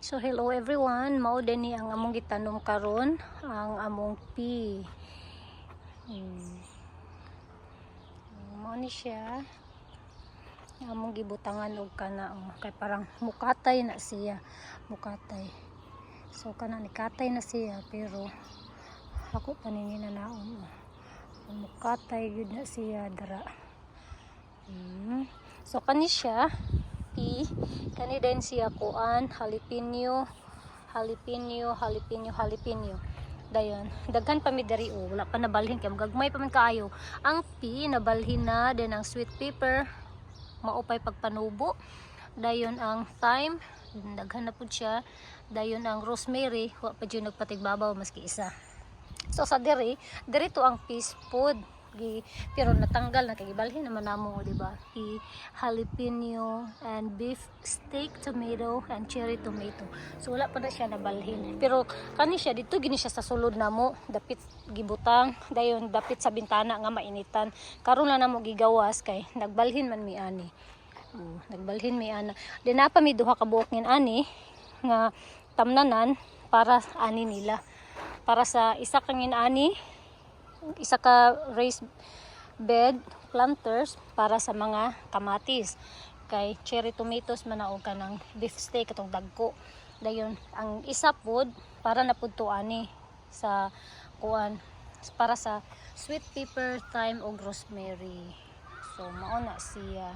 So hello everyone, mao din ni ang among gitanom karon, ang among pea. Mao ni siya. Among gibutangan og kana kay parang mukatay na siya, mukatay. So kana ni katay na siya pero ako paningin na naon. Mukatay gyud na siya dara. So kani siya pea, kani din siya kuan jalapeno. Dayon, daghan pa mi diri wala pa nabalhin kay gagmay pa man kaayo. Ang pea nabalhin na, then ang sweet pepper maupay pagpanubo. Dayon ang thyme, daghan na pud siya. Dayon ang rosemary, wa pa jud nagpatigbabaw maski isa. So sa diri to ang peace food. Pero natanggal na kay gibalhin naman namo, di ba? Jalapeno and beef steak tomato and cherry tomato. So wala pa na siya nabalhin. Pero kani siya dito gini siya sa sulod namo, dapit gibutang, dayon dapit sa bintana nga mainitan. Karon lang namo gigawas kay nagbalhin man mi ani. Nagbalhin mi ana. Di na pa mi duha ka buok ngin ani nga tamnanan para ani nila. Para sa isa kangin ani, isa ka raised bed planters para sa mga kamatis, kay cherry tomatoes man o kanang beef steak katong dagko. Dayon ang isa pod para na pud to ani sa kuan para sa sweet pepper, thyme ug rosemary. So mao na siya.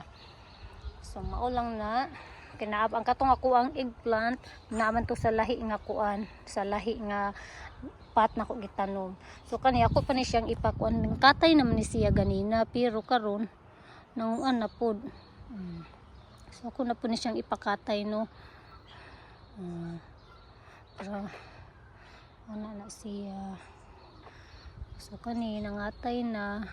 So mao lang na kinaab ang katong ako ang eggplant naman to sa lahi nga kuan, sa lahi nga pat na ko gitanom. So kani ako pa ni siyang ipakuan, katay naman ni siya ganina pero karon nanguan na pod. So ako na po ni siyang ipakatay no. Pero ana na siya. So kani nangatay na.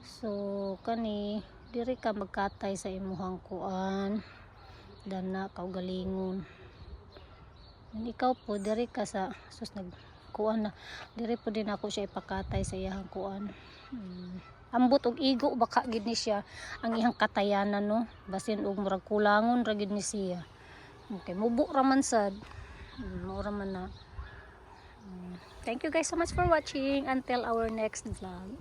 So kani diri ka magkatay sa imuhang kuan dana kaugalingon. Ikaw po diri ka sa sus nagkuan na diri po din ako siya ipakatay sa iyang kuan. Ambot og igo baka gid ni siya ang iyang katayanan no, basin og murag kulangon ra gid ni siya. Okay, mubo ra man sad. Mura man na. Thank you guys so much for watching, until our next vlog.